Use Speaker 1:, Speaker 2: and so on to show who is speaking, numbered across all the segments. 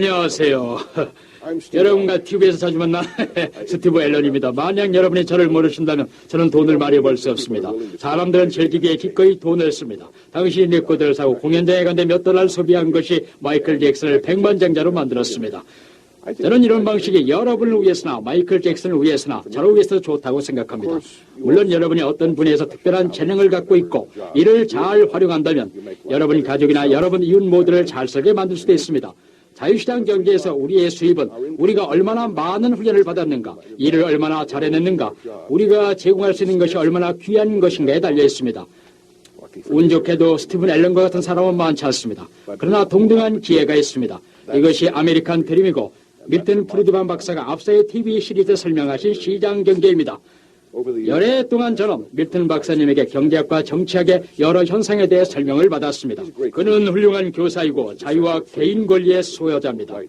Speaker 1: 안녕하세요. 여러분과 TV에서 자주 만난 스티브 앨런입니다. 만약 여러분이 저를 모르신다면 저는 돈을 많이 벌 수 없습니다. 사람들은 즐기기에 기꺼이 돈을 씁니다. 당신이 레코드를 사고 공연장에 간데 몇 달러를 소비한 것이 마이클 잭슨을 백만장자로 만들었습니다. 저는 이런 방식이 여러분을 위해서나 마이클 잭슨을 위해서나 저를 위해서 좋다고 생각합니다. 물론 여러분이 어떤 분야에서 특별한 재능을 갖고 있고 이를 잘 활용한다면 여러분 가족이나 여러분 이웃 모두를 잘 살게 만들 수도 있습니다. 자유시장 경제에서 우리의 수입은 우리가 얼마나 많은 훈련을 받았는가, 일을 얼마나 잘해냈는가, 우리가 제공할 수 있는 것이 얼마나 귀한 것인가에 달려 있습니다. 운 좋게도 스티븐 앨런과 같은 사람은 많지 않습니다. 그러나 동등한 기회가 있습니다. 이것이 아메리칸 드림이고 밀턴 프리드만 박사가 앞서의 TV 시리즈 설명하신 시장 경제입니다. 연해 동안 저는 밀턴 박사님에게 경제학과 정치학의 여러 현상에 대해 설명을 받았습니다. 그는 훌륭한 교사이고 자유와 개인 권리의 수호자입니다.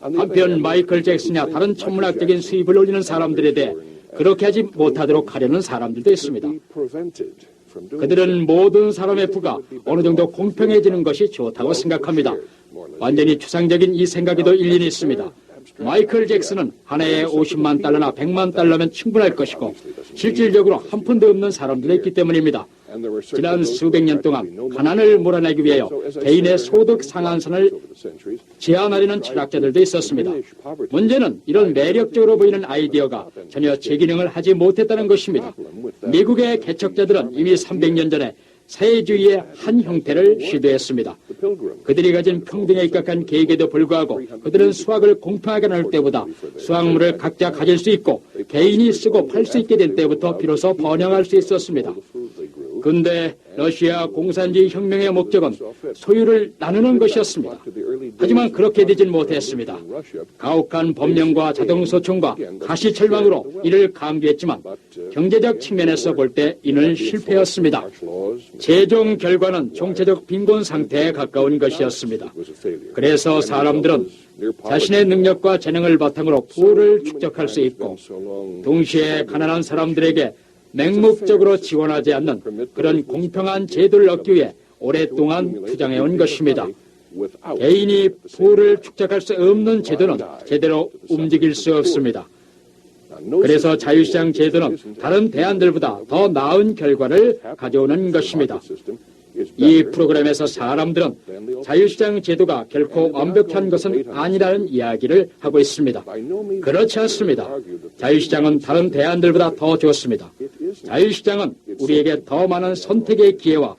Speaker 1: 한편 마이클 잭슨이나 다른 천문학적인 수입을 올리는 사람들에 대해 그렇게 하지 못하도록 하려는 사람들도 있습니다. 그들은 모든 사람의 부가 어느 정도 공평해지는 것이 좋다고 생각합니다. 완전히 추상적인 이 생각에도 일리는 있습니다. 마이클 잭슨은 한 해에 50만 달러나 100만 달러면 충분할 것이고 실질적으로 한 푼도 없는 사람들이 있기 때문입니다. 지난 수백 년 동안 가난을 몰아내기 위하여 개인의 소득 상한선을 제한하려는 철학자들도 있었습니다. 문제는 이런 매력적으로 보이는 아이디어가 전혀 제기능을 하지 못했다는 것입니다. 미국의 개척자들은 이미 300년 전에 사회주의의 한 형태를 시도했습니다. 그들이 가진 평등에 입각한 계획에도 불구하고 그들은 수확을 공평하게 나눌 때보다 수확물을 각자 가질 수 있고 개인이 쓰고 팔 수 있게 된 때부터 비로소 번영할 수 있었습니다. 그런데 러시아 공산주의 혁명의 목적은 소유를 나누는 것이었습니다. 하지만 그렇게 되진 못했습니다. 가혹한 법령과 자동소총과 가시철망으로 이를 강조했지만 경제적 측면에서 볼 때 이는 실패였습니다. 최종 결과는 총체적 빈곤 상태에 가까운 것이었습니다. 그래서 사람들은 자신의 능력과 재능을 바탕으로 부를 축적할 수 있고 동시에 가난한 사람들에게 맹목적으로 지원하지 않는 그런 공평한 제도를 얻기 위해 오랫동안 주장해온 것입니다. 개인이 부를 축적할 수 없는 제도는 제대로 움직일 수 없습니다. 그래서 자유시장 제도는 다른 대안들보다 더 나은 결과를 가져오는 것입니다. 이 프로그램에서 사람들은 자유시장 제도가 결코 완벽한 것은 아니라는 이야기를 하고 있습니다. 그렇지 않습니다. 자유시장은 다른 대안들보다 더 좋습니다. 자유시장은 우리에게 더 많은 선택의 기회와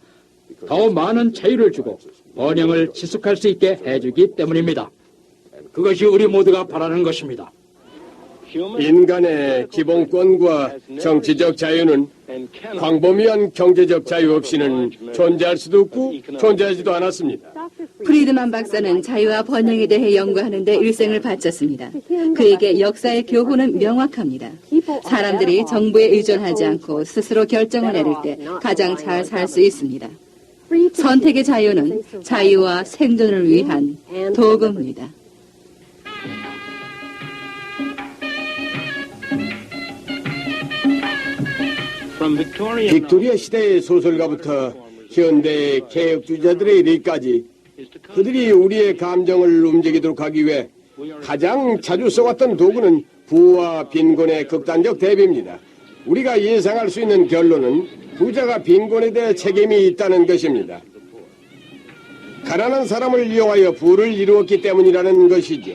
Speaker 1: 더 많은 자유를 주고 번영을 지속할 수 있게 해주기 때문입니다. 그것이 우리 모두가 바라는 것입니다.
Speaker 2: 인간의 기본권과 정치적 자유는 광범위한 경제적 자유 없이는 존재할 수도 없고 존재하지도 않았습니다.
Speaker 3: 프리드만 박사는 자유와 번영에 대해 연구하는 데 일생을 바쳤습니다. 그에게 역사의 교훈은 명확합니다. 사람들이 정부에 의존하지 않고 스스로 결정을 내릴 때 가장 잘 살 수 있습니다. 선택의 자유는 자유와 생존을 위한 도구입니다.
Speaker 2: 빅토리아 시대의 소설가부터 현대 개혁주의자들의 일까지 그들이 우리의 감정을 움직이도록 하기 위해 가장 자주 써왔던 도구는 부와 빈곤의 극단적 대비입니다. 우리가 예상할 수 있는 결론은 부자가 빈곤에 대해 책임이 있다는 것입니다. 가난한 사람을 이용하여 부를 이루었기 때문이라는 것이죠.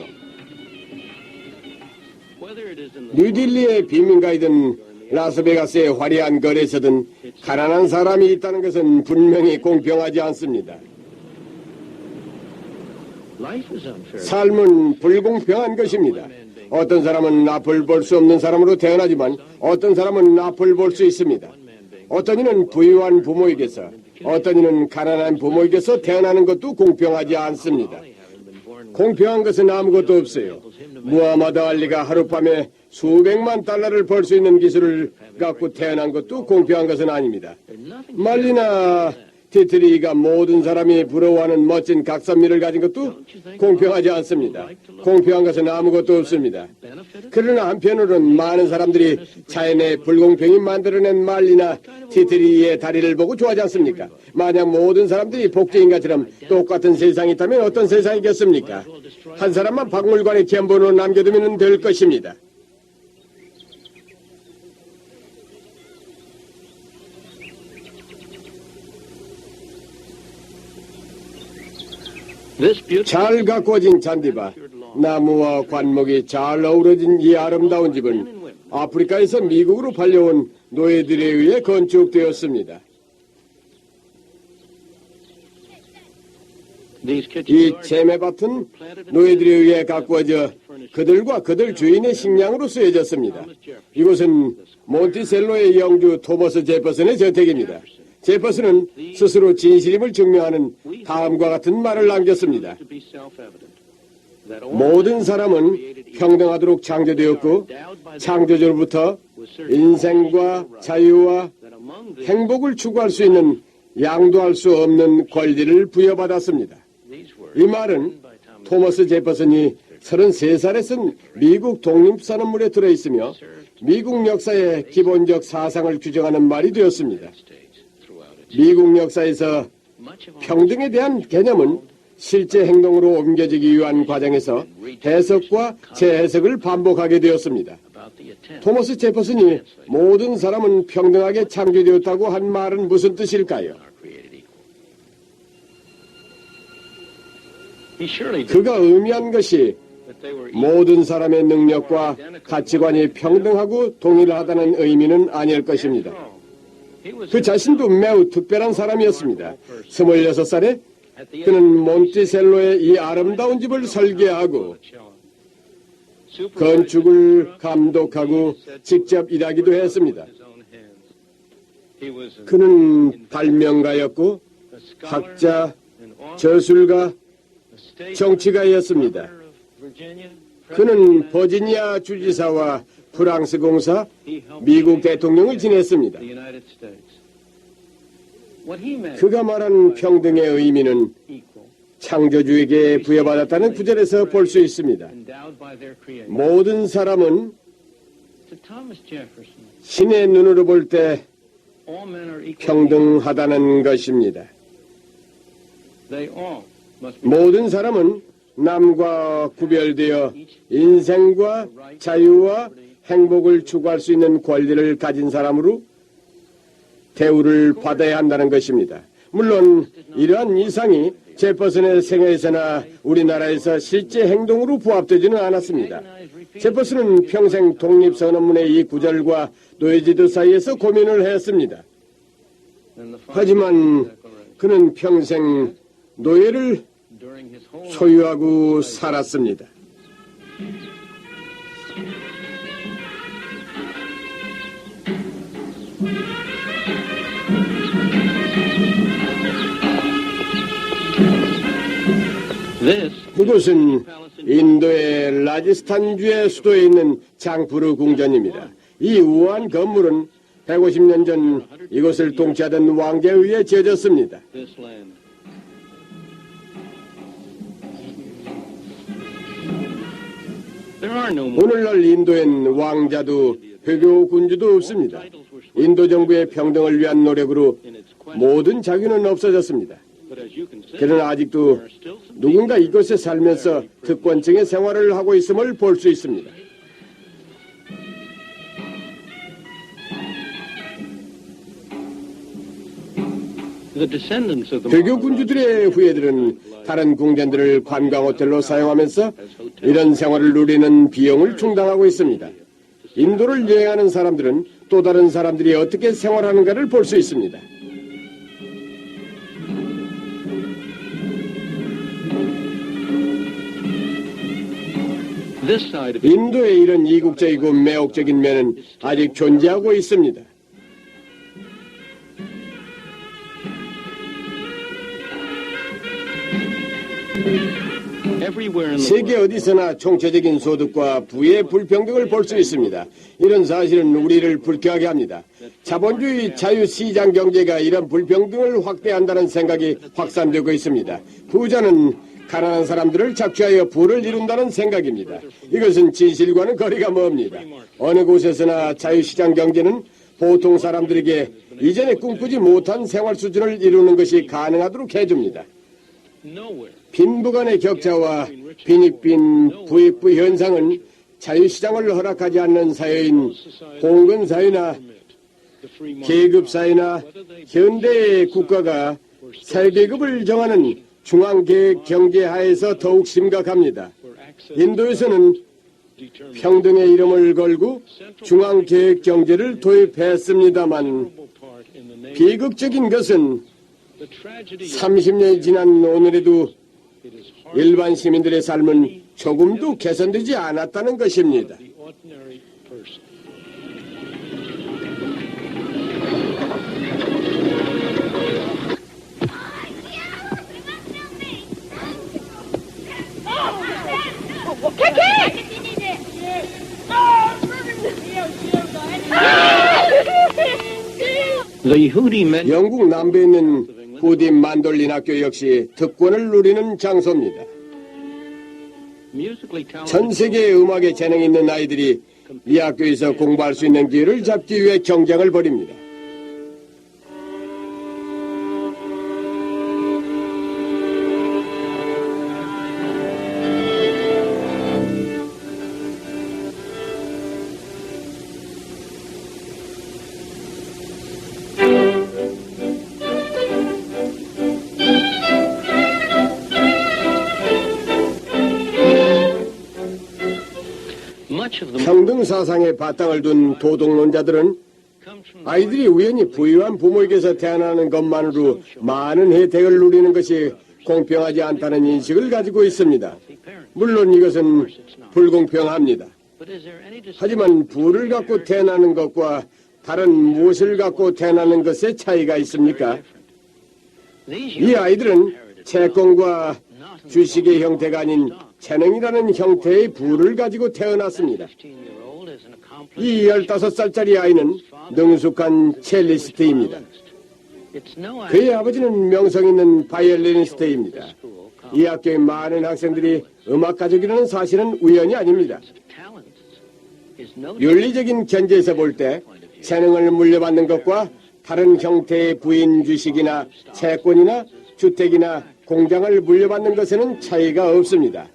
Speaker 2: 뉴딜리의 빈민가이든 라스베가스의 화려한 거리에서든 가난한 사람이 있다는 것은 분명히 공평하지 않습니다. 삶은 불공평한 것입니다. 어떤 사람은 앞을 볼 수 없는 사람으로 태어나지만 어떤 사람은 앞을 볼 수 있습니다. 어떤 이는 부유한 부모에게서 어떤 이는 가난한 부모에게서 태어나는 것도 공평하지 않습니다. 공평한 것은 아무것도 없어요. 무하마드 알리가 하룻밤에 수백만 달러를 벌 수 있는 기술을 갖고 태어난 것도 공평한 것은 아닙니다. 말리나 티트리가 모든 사람이 부러워하는 멋진 각선미를 가진 것도 공평하지 않습니다. 공평한 것은 아무것도 없습니다. 그러나 한편으로는 많은 사람들이 자연의 불공평이 만들어낸 말리나 티트리의 다리를 보고 좋아하지 않습니까? 만약 모든 사람들이 복제인가처럼 똑같은 세상이 있다면 어떤 세상이겠습니까? 한 사람만 박물관에 견본으로 남겨두면 될 것입니다. 잘 가꾸어진 잔디밭, 나무와 관목이 잘 어우러진 이 아름다운 집은 아프리카에서 미국으로 팔려온 노예들에 의해 건축되었습니다. 이 재매밭은 노예들에 의해 가꾸어져 그들과 그들 주인의 식량으로 쓰여졌습니다. 이곳은 몬티셀로의 영주 토머스 제퍼슨의 저택입니다. 제퍼슨은 스스로 진실임을 증명하는 다음과 같은 말을 남겼습니다. 모든 사람은 평등하도록 창조되었고 창조주로부터 인생과 자유와 행복을 추구할 수 있는 양도할 수 없는 권리를 부여받았습니다. 이 말은 토머스 제퍼슨이 33살에 쓴 미국 독립선언문에 들어있으며 미국 역사의 기본적 사상을 규정하는 말이 되었습니다. 미국 역사에서 평등에 대한 개념은 실제 행동으로 옮겨지기 위한 과정에서 해석과 재해석을 반복하게 되었습니다. 토머스 제퍼슨이 모든 사람은 평등하게 창조되었다고 한 말은 무슨 뜻일까요? 그가 의미한 것이 모든 사람의 능력과 가치관이 평등하고 동일하다는 의미는 아닐 것입니다. 그 자신도 매우 특별한 사람이었습니다. 26살에 그는 몬티셀로의 이 아름다운 집을 설계하고 건축을 감독하고 직접 일하기도 했습니다. 그는 발명가였고 학자, 저술가, 정치가였습니다. 그는 버지니아 주지사와 프랑스 공사, 미국 대통령을 지냈습니다. 그가 말한 평등의 의미는 창조주에게 부여받았다는 구절에서 볼 수 있습니다. 모든 사람은 신의 눈으로 볼 때 평등하다는 것입니다. 모든 사람은 남과 구별되어 인생과 자유와 행복을 추구할 수 있는 권리를 가진 사람으로 대우를 받아야 한다는 것입니다. 물론 이러한 이상이 제퍼슨의 생애에서나 우리나라에서 실제 행동으로 부합되지는 않았습니다. 제퍼슨은 평생 독립선언문의 이 구절과 노예제도 사이에서 고민을 했습니다. 하지만 그는 평생 노예를 소유하고 살았습니다. 이곳은 인도의 라지스탄주의 수도에 있는 장푸르 궁전입니다. 이 우아한 건물은 150년 전 이곳을 통치하던 왕자에 의해 지어졌습니다. 오늘날 인도엔 왕자도 회교 군주도 없습니다. 인도 정부의 평등을 위한 노력으로 모든 자유는 없어졌습니다. 그러나 아직도 누군가 이곳에 살면서 특권층의 생활을 하고 있음을 볼 수 있습니다. 회교 군주들의 후예들은 다른 궁전들을 관광 호텔로 사용하면서 이런 생활을 누리는 비용을 충당하고 있습니다. 인도를 여행하는 사람들은 또 다른 사람들이 어떻게 생활하는가를 볼 수 있습니다. 인도의 이런 이국적이고 매혹적인 면은 아직 존재하고 있습니다. 세계 어디서나 총체적인 소득과 부의 불평등을 볼 수 있습니다. 이런 사실은 우리를 불쾌하게 합니다. 자본주의 자유시장 경제가 이런 불평등을 확대한다는 생각이 확산되고 있습니다. 부자는 가난한 사람들을 착취하여 부를 이룬다는 생각입니다. 이것은 진실과는 거리가 멉니다. 어느 곳에서나 자유시장 경제는 보통 사람들에게 이전에 꿈꾸지 못한 생활 수준을 이루는 것이 가능하도록 해줍니다. 빈부 간의 격차와 빈익빈 부익부 현상은 자유시장을 허락하지 않는 사회인 봉건사회나 계급사회나 현대의 국가가 사회계급을 정하는 중앙계획 경제하에서 더욱 심각합니다. 인도에서는 평등의 이름을 걸고 중앙계획 경제를 도입했습니다만 비극적인 것은 30년이 지난 오늘에도 일반 시민들의 삶은 조금도 개선되지 않았다는 것입니다. 영국 남부에 있는 후디 만돌린 학교 역시 특권을 누리는 장소입니다. 전 세계의 음악에 재능이 있는 아이들이 이 학교에서 공부할 수 있는 기회를 잡기 위해 경쟁을 벌입니다. 평등 사상에 바탕을 둔 도덕론자들은 아이들이 우연히 부유한 부모에게서 태어나는 것만으로 많은 혜택을 누리는 것이 공평하지 않다는 인식을 가지고 있습니다. 물론 이것은 불공평합니다. 하지만 부를 갖고 태어나는 것과 다른 무엇을 갖고 태어나는 것에 차이가 있습니까? 이 아이들은 채권과 주식의 형태가 아닌 재능이라는 형태의 부를 가지고 태어났습니다. 이 15살짜리 아이는 능숙한 첼리스트입니다. 그의 아버지는 명성 있는 바이올리니스트입니다. 이 학교의 많은 학생들이 음악 가족이라는 사실은 우연이 아닙니다. 윤리적인 견제에서 볼 때 재능을 물려받는 것과 다른 형태의 부인 주식이나 채권이나 주택이나 공장을 물려받는 것에는 차이가 없습니다.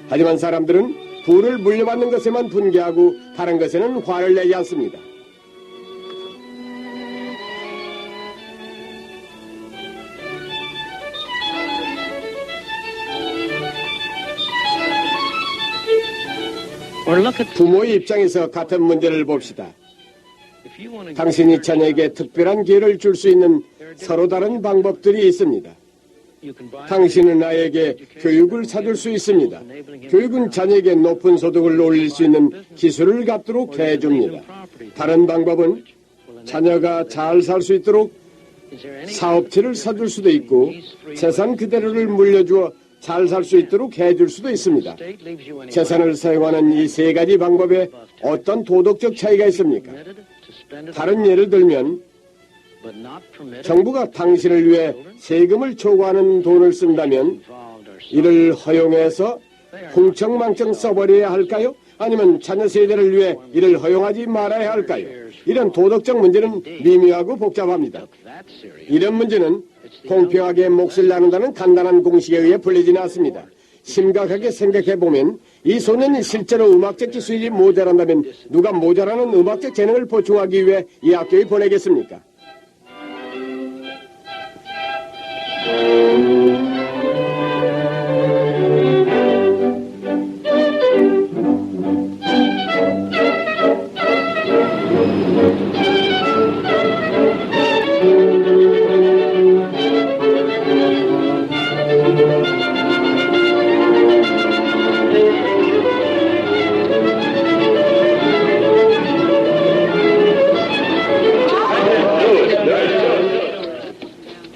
Speaker 2: 하지만 사람들은 부를 물려받는 것에만 분개하고 다른 것에는 화를 내지 않습니다. 부모의 입장에서 같은 문제를 봅시다. 당신이 자녀에게 특별한 기회를 줄 수 있는 서로 다른 방법들이 있습니다. 당신은 아이에게 교육을 사줄 수 있습니다. 교육은 자녀에게 높은 소득을 올릴 수 있는 기술을 갖도록 해줍니다. 다른 방법은 자녀가 잘 살 수 있도록 사업체를 사줄 수도 있고 재산 그대로를 물려주어 잘 살 수 있도록 해줄 수도 있습니다. 재산을 사용하는 이 세 가지 방법에 어떤 도덕적 차이가 있습니까? 다른 예를 들면 정부가 당신을 위해 세금을 초과하는 돈을 쓴다면 이를 허용해서 흥청망청 써버려야 할까요? 아니면 자녀 세대를 위해 이를 허용하지 말아야 할까요? 이런 도덕적 문제는 미묘하고 복잡합니다. 이런 문제는 공평하게 몫을 나눈다는 간단한 공식에 의해 풀리지는 않습니다. 심각하게 생각해보면 이 소년이 실제로 음악적 기술이 모자란다면 누가 모자라는 음악적 재능을 보충하기 위해 이 학교에 보내겠습니까?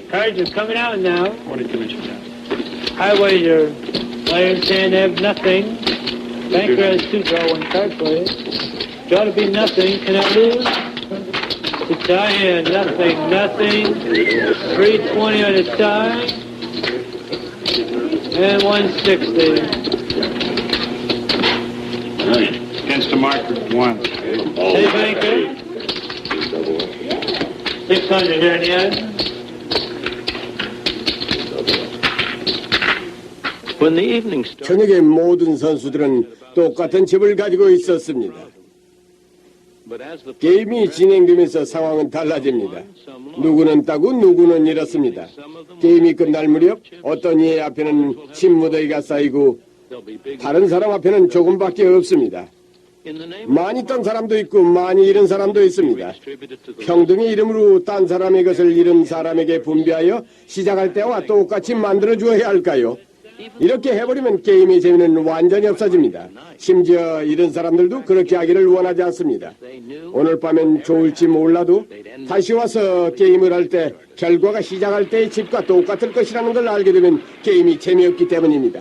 Speaker 4: Cards are coming out now. I wager Players saying they have nothing. Banker has two draw one card for you. Draw to be nothing. Can I lose? To tie in. Nothing. 320 on a tie. And 160.
Speaker 5: Against the marker, 1.
Speaker 4: Say banker. 600 here in the end. When the evening started,
Speaker 2: 저녁에 모든 선수들은 똑같은 집을 가지고 있었습니다.
Speaker 4: but as the
Speaker 2: 게임이 진행되면서 상황은 달라집니다. 누구는 따고 누구는 잃었습니다. 게임이 끝날 무렵 어떤 이의 앞에는 침무더기가 쌓이고
Speaker 4: there'll be big
Speaker 2: 다른 사람 앞에는 조금밖에 없습니다.
Speaker 4: in the name
Speaker 2: 많이 딴 사람도 있고 많이 잃은 사람도 있습니다.
Speaker 4: distributed to the
Speaker 2: 평등의 이름으로 딴 사람의 것을 잃은 사람에게 분배하여 시작할 때와 똑같이 만들어 주어야 할까요? 이렇게 해버리면 게임의 재미는 완전히 없어집니다. 심지어 이런 사람들도 그렇게 하기를 원하지 않습니다. 오늘 밤엔 좋을지 몰라도 다시 와서 게임을 할 때 결과가 시작할 때의 집과 똑같을 것이라는 걸 알게 되면 게임이 재미없기 때문입니다.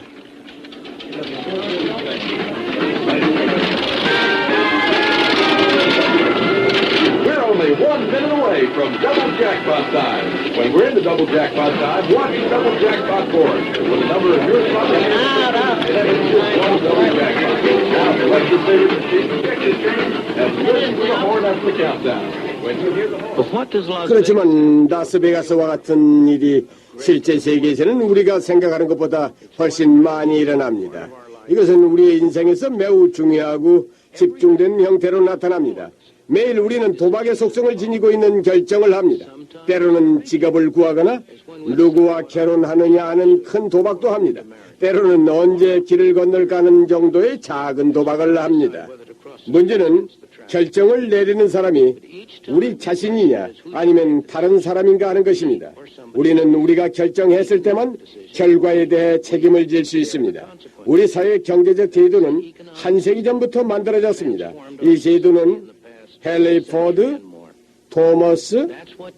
Speaker 6: We're only 1 minute away from double jackpot time. When we're in the double jackpot time, watch double jackpot board. With the number of your spot, and then it's just one double jackpot. Now select your favorite machine, check your screen, and listen to the horn after the countdown. When you hear the horn.
Speaker 4: But what does Las Vegas
Speaker 2: 그렇지만 라스베가스와 같은 일이 실제 세계에서는 우리가 생각하는 것보다 훨씬 많이 일어납니다. 이것은 우리의 인생에서 매우 중요하고 집중된 형태로 나타납니다. 매일 우리는 도박의 속성을 지니고 있는 결정을 합니다. 때로는 직업을 구하거나 누구와 결혼하느냐 하는 큰 도박도 합니다. 때로는 언제 길을 건널까 하는 정도의 작은 도박을 합니다. 문제는 결정을 내리는 사람이 우리 자신이냐 아니면 다른 사람인가 하는 것입니다. 우리는 우리가 결정했을 때만 결과에 대해 책임을 질 수 있습니다. 우리 사회의 경제적 제도는 한 세기 전부터 만들어졌습니다. 이 제도는 헨리 포드, 토머스,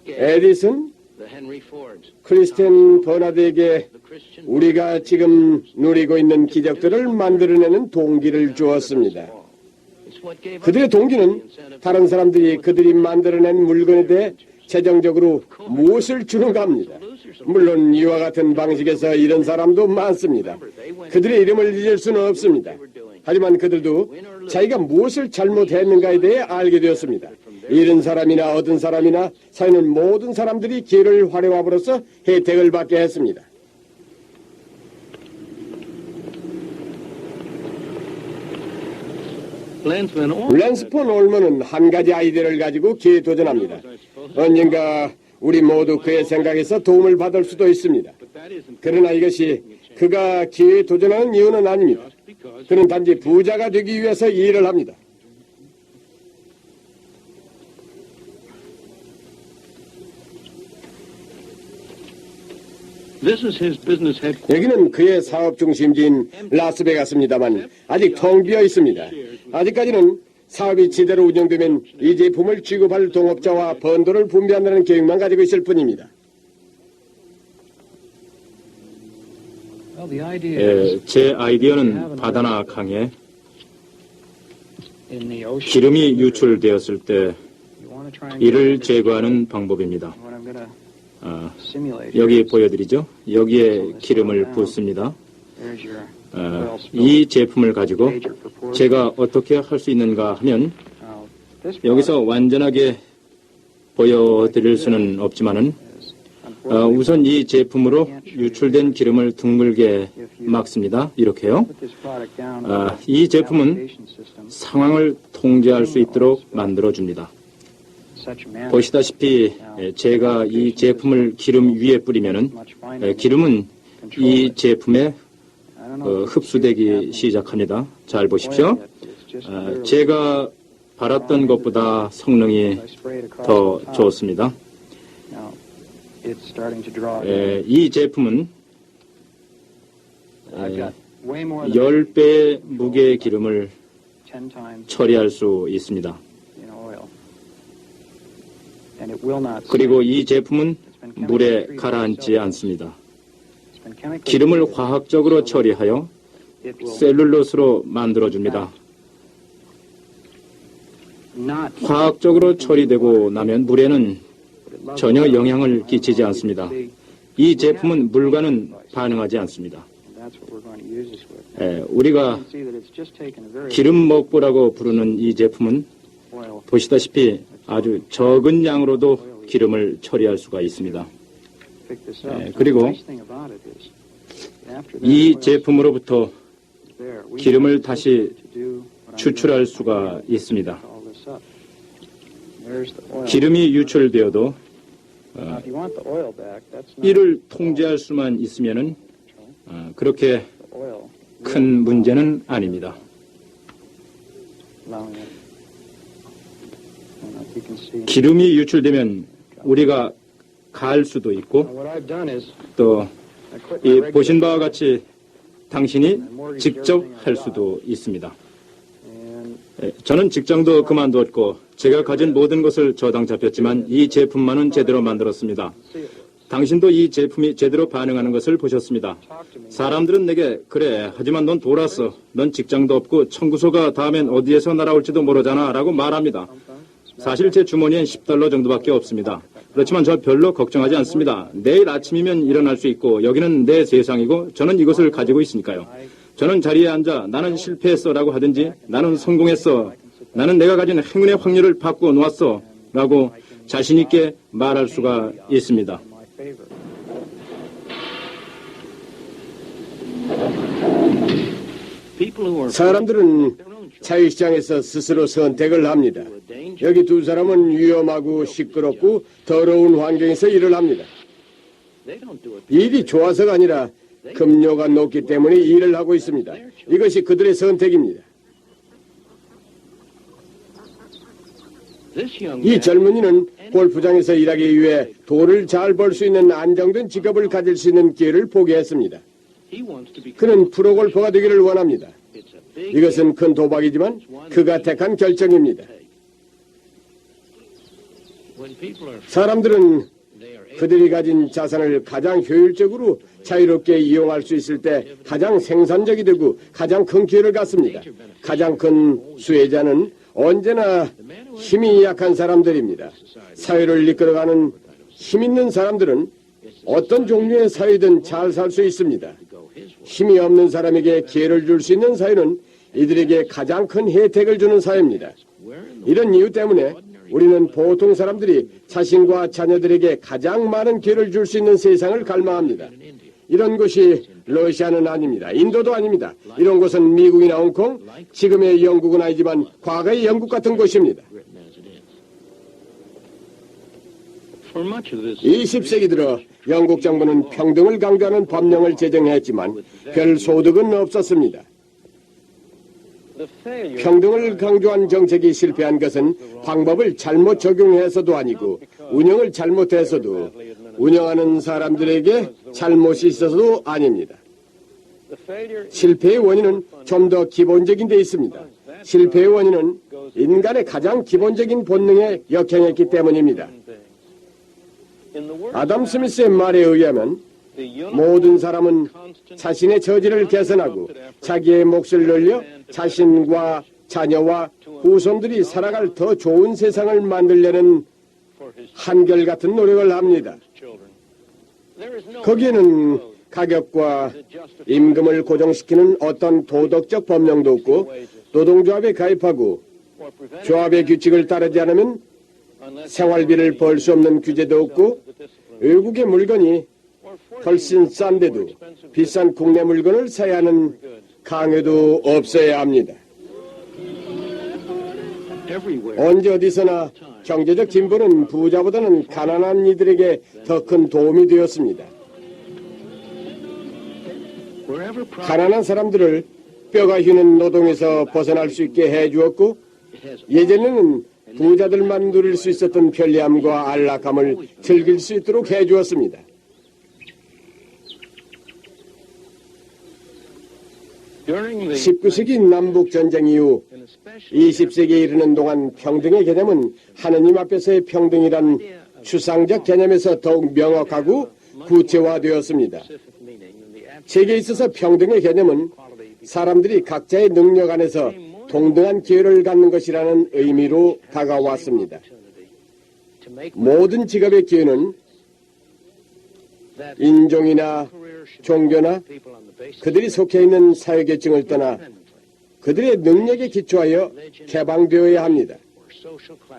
Speaker 2: 에디슨,
Speaker 4: the Henry Fords,
Speaker 2: 크리스텐 버나드에게
Speaker 4: the Christian
Speaker 2: 우리가 지금 누리고 있는 기적들을 만들어내는 동기를 주었습니다.
Speaker 4: It's what gave
Speaker 2: 그들의 동기는 다른 사람들이 그들이 만들어낸 물건에 대해 재정적으로 무엇을 주는가 합니다. 물론 이와 같은 방식에서 이런 사람도 많습니다. 그들의 이름을 잊을 수는 없습니다. 하지만 그들도 자기가 무엇을 잘못했는가에 대해 알게 되었습니다. 잃은 사람이나 얻은 사람이나 사회는 모든 사람들이 기회를 활용함으로써 혜택을 받게 했습니다. 랜스 폰 올먼은 한 가지 아이디어를 가지고 기회에 도전합니다. 언젠가 우리 모두 그의 생각에서 도움을 받을 수도 있습니다. 그러나 이것이 그가 기회에 도전하는 이유는 아닙니다. 그는 단지 부자가 되기 위해서 이 일을 합니다.
Speaker 4: This is his business headquarters.
Speaker 2: 여기는 그의 사업 중심지인 라스베가스입니다만 아직 텅 비어 있습니다. 아직까지는 사업이 제대로 운영되면 이 제품을 취급할 동업자와 번도를 분배한다는 계획만 가지고 있을 뿐입니다.
Speaker 4: Well, the idea
Speaker 1: 제 아이디어는 바다나 강에
Speaker 4: in the ocean.
Speaker 1: 기름이 유출되었을 때
Speaker 4: You want to try and
Speaker 1: 이를 제거하는 방법입니다.
Speaker 4: what I'm going to
Speaker 1: 아,
Speaker 4: simulate.
Speaker 1: 여기 보여드리죠. 여기에 기름을 붓습니다.
Speaker 4: There's your oil spill.
Speaker 1: 이 제품을 가지고
Speaker 4: Gauge it for pour.
Speaker 1: 제가 어떻게 할 수 있는가 하면
Speaker 4: Now, this
Speaker 1: 여기서 완전하게 보여드릴 수는 없지만은 우선 이 제품으로 유출된 기름을 둥글게 막습니다. 이렇게요.
Speaker 4: put this product down
Speaker 1: 이 제품은
Speaker 4: application system
Speaker 1: 상황을 통제할 수 있도록 만들어줍니다.
Speaker 4: in such a manner
Speaker 1: 보시다시피 제가 이 제품을 기름 위에 뿌리면은
Speaker 4: much finer.
Speaker 1: 기름은 이 제품에
Speaker 4: I don't know if
Speaker 1: 흡수되기 시작합니다. 잘 보십시오.
Speaker 4: it's just literally
Speaker 1: 제가 바랐던 것보다 성능이
Speaker 4: I spray it across
Speaker 1: 더
Speaker 4: the top.
Speaker 1: 좋습니다.
Speaker 4: Now, it's starting to draw.
Speaker 1: 이 제품은
Speaker 4: I've got way more than
Speaker 1: 10배의 무게의 기름을
Speaker 4: 10 times
Speaker 1: 처리할 수 있습니다.
Speaker 4: in oil. And it will not
Speaker 1: 그리고 이 제품은 물에 가라앉지 않습니다.
Speaker 4: It's been chemically
Speaker 1: 기름을
Speaker 4: treated.
Speaker 1: 화학적으로 처리하여 셀룰로스로 만들어줍니다. 화학적으로 처리되고 나면 물에는 전혀 영향을 끼치지 않습니다. 이 제품은 물과는 반응하지 않습니다. 우리가 기름 먹보라고 부르는 이 제품은 보시다시피 아주 적은 양으로도 기름을 처리할 수가 있습니다. 그리고 이 제품으로부터 기름을 다시 추출할 수가 있습니다. 기름이 유출되어도 이를 통제할 수만 있으면은 그렇게 큰 문제는 아닙니다. 기름이 유출되면 우리가 갈 수도 있고 또 이 보신 바와 같이 당신이 직접 할 수도 있습니다. 저는 직장도 그만두었고 제가 가진 모든 것을 저당 잡혔지만 이 제품만은 제대로 만들었습니다. 당신도 이 제품이 제대로 반응하는 것을 보셨습니다. 사람들은 내게 그래 하지만 넌 돌았어. 넌 직장도 없고 청구서가 다음엔 어디에서 날아올지도 모르잖아 라고 말합니다. 사실 제 주머니엔 $10 정도밖에 없습니다. 그렇지만 저 별로 걱정하지 않습니다. 내일 아침이면 일어날 수 있고 여기는 내 세상이고 저는 이것을 가지고 있으니까요. 저는 자리에 앉아 나는 실패했어 라고 하든지 나는 성공했어. 나는 내가 가진 행운의 확률을 바꾸어 놓았어 라고 자신 있게 말할 수가 있습니다.
Speaker 2: 사람들은 자유시장에서 스스로 선택을 합니다. 여기 두 사람은 위험하고 시끄럽고 더러운 환경에서 일을 합니다. 일이 좋아서가 아니라 급료가 높기 때문에 일을 하고 있습니다. 이것이 그들의 선택입니다. 이 젊은이는 골프장에서 일하기 위해 돈을 잘 벌 수 있는 안정된 직업을 가질 수 있는 기회를 포기했습니다. 그는 프로골퍼가 되기를 원합니다. 이것은 큰 도박이지만 그가 택한 결정입니다. 사람들은 그들이 가진 자산을 가장 효율적으로 자유롭게 이용할 수 있을 때 가장 생산적이 되고 가장 큰 기회를 갖습니다. 가장 큰 수혜자는 언제나 힘이 약한 사람들입니다. 사회를 이끌어가는 힘 있는 사람들은 어떤 종류의 사회든 잘 살 수 있습니다. 힘이 없는 사람에게 기회를 줄 수 있는 사회는 이들에게 가장 큰 혜택을 주는 사회입니다. 이런 이유 때문에 우리는 보통 사람들이 자신과 자녀들에게 가장 많은 기회를 줄 수 있는 세상을 갈망합니다. 이런 곳이 러시아는 아닙니다. 인도도 아닙니다. 이런 곳은 미국이나 홍콩, 지금의 영국은 아니지만 과거의 영국 같은 곳입니다. 20세기 들어 영국 정부는 평등을 강조하는 법령을 제정했지만 별 소득은 없었습니다. 평등을 강조한 정책이 실패한 것은 방법을 잘못 적용해서도 아니고 운영을 잘못해서도 운영하는 사람들에게 잘못이 있어서도 아닙니다. 실패의 원인은 좀 더 기본적인 데 있습니다. 실패의 원인은 인간의 가장 기본적인 본능에 역행했기 때문입니다. 아담 스미스의 말에 의하면 모든 사람은 자신의 처지를 개선하고 자기의 몫을 늘려 자신과 자녀와 후손들이 살아갈 더 좋은 세상을 만들려는 한결같은 노력을 합니다. 거기에는 가격과 임금을 고정시키는 어떤 도덕적 법령도 없고 노동조합에 가입하고 조합의 규칙을 따르지 않으면 생활비를 벌 수 없는 규제도 없고 외국의 물건이 훨씬 싼데도 비싼 국내 물건을 사야 하는 강요도 없어야 합니다. 언제 어디서나 경제적 진보는 부자보다는 가난한 이들에게 더 큰 도움이 되었습니다. 가난한 사람들을 뼈가 휘는 노동에서 벗어날 수 있게 해주었고 예전에는 부자들만 누릴 수 있었던 편리함과 안락함을 즐길 수 있도록 해주었습니다. (19세기) 남북전쟁 이후 20세기에 이르는 동안 평등의 개념은 하느님 앞에서의 평등이란 추상적 개념에서 더욱 명확하고 구체화되었습니다. 세계에 있어서 평등의 개념은 사람들이 각자의 능력 안에서 동등한 기회를 갖는 것이라는 의미로 다가왔습니다. 모든 직업의 기회는 인종이나 종교나 그들이 속해 있는 사회계층을 떠나 그들의 능력에 기초하여 개방되어야 합니다.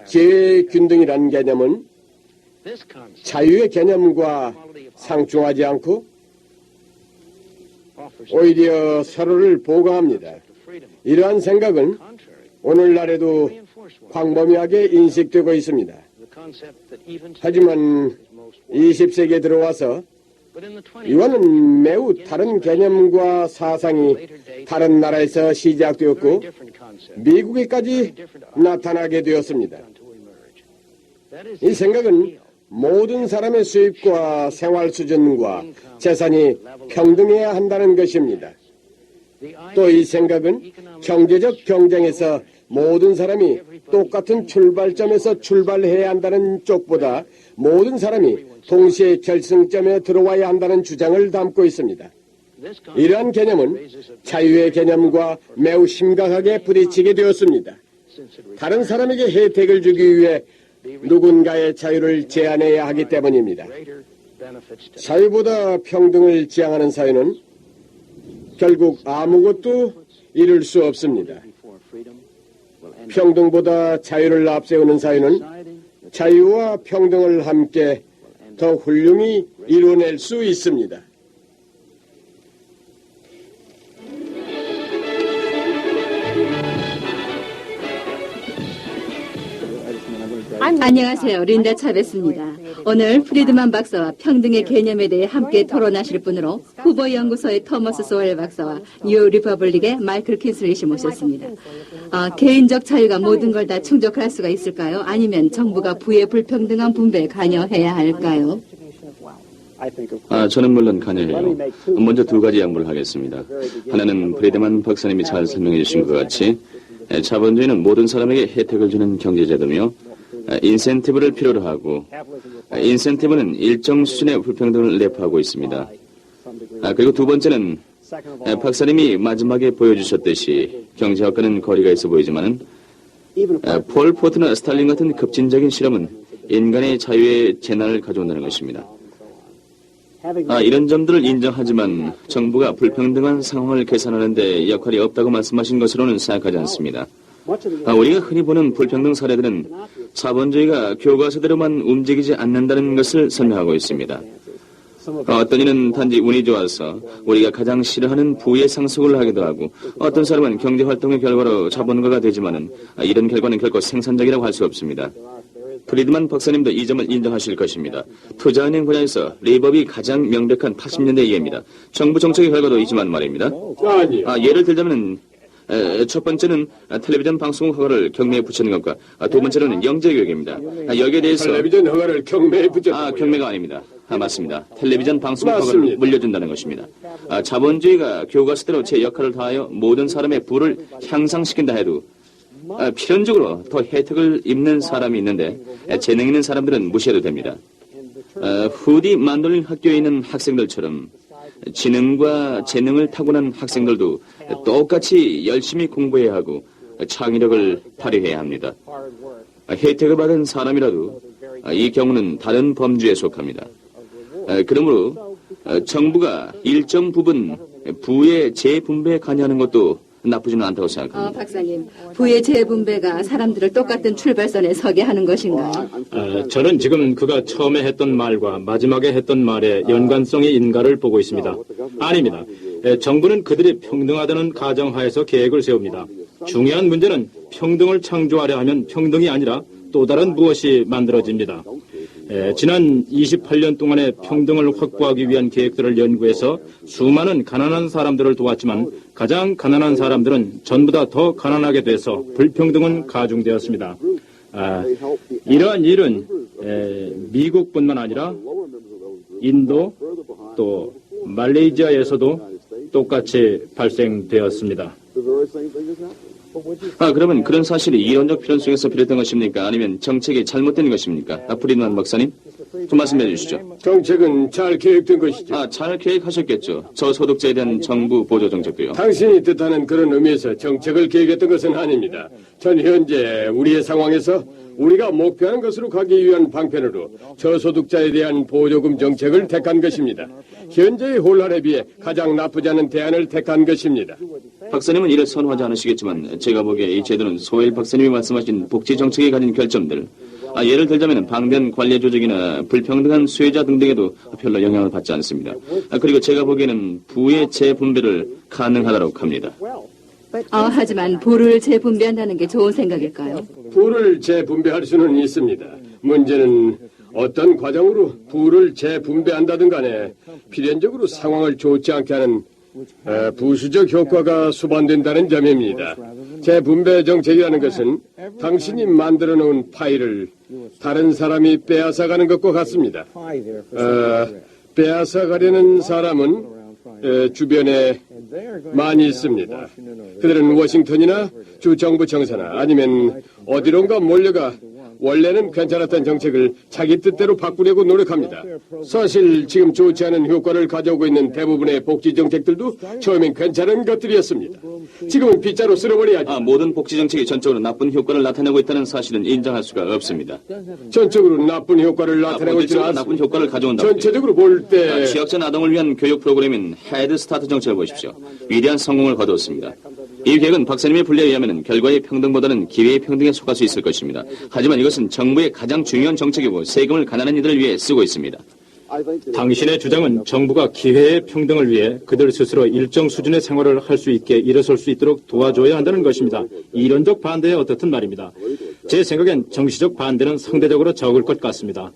Speaker 2: 기회의 균등이라는 개념은 자유의 개념과 상충하지 않고 오히려 서로를 보강합니다. 이러한 생각은 오늘날에도 광범위하게 인식되고 있습니다. 하지만 20세기에 들어와서 이와는 매우 다른 개념과 사상이 다른 나라에서 시작되었고 미국에까지 나타나게 되었습니다. 이 생각은 모든 사람의 수입과 생활 수준과 재산이 평등해야 한다는 것입니다. 또 이 생각은 경제적 경쟁에서 모든 사람이 똑같은 출발점에서 출발해야 한다는 쪽보다 모든 사람이 동시에 결승점에 들어와야 한다는 주장을 담고 있습니다. 이러한 개념은 자유의 개념과 매우 심각하게 부딪히게 되었습니다. 다른 사람에게 혜택을 주기 위해 누군가의 자유를 제한해야 하기 때문입니다. 자유보다 평등을 지향하는 사회는 결국 아무것도 이룰 수 없습니다. 평등보다 자유를 앞세우는 사회는 자유와 평등을 함께 더 훌륭히 이뤄낼 수 있습니다.
Speaker 3: 안녕하세요. 린다 차베스입니다. 오늘 프리드만 박사와 평등의 개념에 대해 함께 토론하실 분으로 후보 연구소의 토머스 소웰 박사와 뉴 리퍼블릭의 마이클 킨슬릿이 모셨습니다. 개인적 자유가 모든 걸 다 충족할 수가 있을까요? 아니면 정부가 부의 불평등한 분배에 관여해야 할까요?
Speaker 7: 저는 물론 관여해요. 먼저 두 가지 양보를 하겠습니다. 하나는 프리드만 박사님이 잘 설명해 주신 것 같이 자본주의는 모든 사람에게 혜택을 주는 경제제도며 인센티브를 필요로 하고 인센티브는 일정 수준의 불평등을 내포하고 있습니다. 그리고 두 번째는 박사님이 마지막에 보여주셨듯이 경제학과는 거리가 있어 보이지만은 폴 포트나 스탈린 같은 급진적인 실험은 인간의 자유의 재난을 가져온다는 것입니다. 이런 점들을 인정하지만 정부가 불평등한 상황을 개선하는 데 역할이 없다고 말씀하신 것으로는 생각하지 않습니다. 우리가 흔히 보는 불평등 사례들은 자본주의가 교과서대로만 움직이지 않는다는 것을 설명하고 있습니다. 어떤 이는 단지 운이 좋아서 우리가 가장 싫어하는 부의 상속을 하기도 하고 어떤 사람은 경제활동의 결과로 자본가가 되지만은 이런 결과는 결코 생산적이라고 할 수 없습니다. 프리드만 박사님도 이 점을 인정하실 것입니다. 투자은행 분야에서 리법이 가장 명백한 80년대 이해입니다. 정부 정책의 결과도 있지만 말입니다. 예를 들자면 첫 번째는 텔레비전 방송국 허가를 경매에 붙이는 것과 두 번째로는 영재교육입니다. 여기에 대해서
Speaker 2: 텔레비전 허가를 경매에 붙였다고요?
Speaker 7: 경매가 아닙니다. 맞습니다. 텔레비전 방송국 허가를 물려준다는 것입니다. 자본주의가 교과서대로 제 역할을 다하여 모든 사람의 부를 향상시킨다 해도 필연적으로 더 혜택을 입는 사람이 있는데 재능 있는 사람들은 무시해도 됩니다. 후디 만돌린 학교에 있는 학생들처럼 지능과 재능을 타고난 학생들도 똑같이 열심히 공부해야 하고 창의력을 발휘해야 합니다. 혜택을 받은 사람이라도 이 경우는 다른 범주에 속합니다. 그러므로 정부가 일정 부분 부의 재분배에 관여하는 것도 나쁘지는 않다고 생각합니다.
Speaker 3: 박사님, 부의 재분배가 사람들을 똑같은 출발선에 서게 하는 것인가요?
Speaker 1: 저는 지금 그가 처음에 했던 말과 마지막에 했던 말의 연관성이 있는가를 보고 있습니다. 아닙니다. 정부는 그들이 평등하다는 가정하에서 계획을 세웁니다. 중요한 문제는 평등을 창조하려 하면 평등이 아니라 또 다른 무엇이 만들어집니다. 지난 28년 동안의 평등을 확보하기 위한 계획들을 연구해서 수많은 가난한 사람들을 도왔지만 가장 가난한 사람들은 전부 더 가난하게 돼서 불평등은 가중되었습니다. 이러한 일은 미국뿐만 아니라 인도 또 말레이시아에서도 똑같이 발생되었습니다.
Speaker 7: 그러면 그런 사실이 이론적 필연 속에서 비롯된 것입니까? 아니면 정책이 잘못된 것입니까? 프리드만 박사님? 좀 말씀해 주시죠.
Speaker 2: 정책은 잘 계획된 것이죠.
Speaker 7: 잘 계획하셨겠죠. 저소득자에 대한 정부 보조 정책도요.
Speaker 2: 당신이 뜻하는 그런 의미에서 정책을 계획했던 것은 아닙니다. 전 현재 우리의 상황에서 우리가 목표하는 것으로 가기 위한 방편으로 저소득자에 대한 보조금 정책을 택한 것입니다. 현재의 혼란에 비해 가장 나쁘지 않은 대안을 택한 것입니다.
Speaker 7: 박사님은 이를 선호하지 않으시겠지만 제가 보기에 이 제도는 소엘 박사님이 말씀하신 복지 정책에 가진 결점들, 예를 들자면 방변 관리 조직이나 불평등한 수혜자 등등에도 별로 영향을 받지 않습니다. 그리고 제가 보기에는 부의 재분배를 가능하도록 합니다.
Speaker 3: 하지만 부를 재분배한다는 게 좋은 생각일까요?
Speaker 2: 부를 재분배할 수는 있습니다. 문제는 어떤 과정으로 부를 재분배한다든 간에 필연적으로 상황을 좋지 않게 하는 부수적 효과가 수반된다는 점입니다. 재분배 정책이라는 것은 당신이 만들어 놓은 파일을 다른 사람이 빼앗아가는 것과 같습니다. 빼앗아가려는 사람은 주변에 많이 있습니다. 그들은 워싱턴이나 주 정부 청사나 아니면 어디론가 몰려가 원래는 괜찮았던 정책을 자기 뜻대로 바꾸려고 노력합니다. 사실 지금 좋지 않은 효과를 가져오고 있는 대부분의 복지 정책들도 처음엔 괜찮은 것들이었습니다. 지금은 빗자루 쓸어버려야죠.
Speaker 7: 모든 복지 정책이 전적으로 나쁜 효과를 나타내고 있다는 사실은 인정할 수가 없습니다.
Speaker 2: 전적으로 나쁜 효과를 나타내고 있지는 않습니다.
Speaker 7: 나쁜 효과를 가져온다고.
Speaker 2: 전체적으로 볼 때
Speaker 7: 취약자 아동을 위한 교육 프로그램인 헤드 스타트 정책을 보십시오. 위대한 성공을 거두었습니다. 이 계획은 박사님의 분류에 의하면 결과의 평등보다는 기회의 평등에 속할 수 있을 것입니다. 하지만 이것은 정부의 가장 중요한 정책이고 세금을 가난한 이들을 위해 쓰고 있습니다.
Speaker 1: 당신의 주장은 정부가 기회의 평등을 위해 그들 스스로 일정 수준의 생활을 할 수 있게 일어설 수 있도록 도와줘야 한다는 것입니다. 이론적 반대에 어떻든 말입니다. 제 생각엔 정치적 반대는 상대적으로 적을 것 같습니다.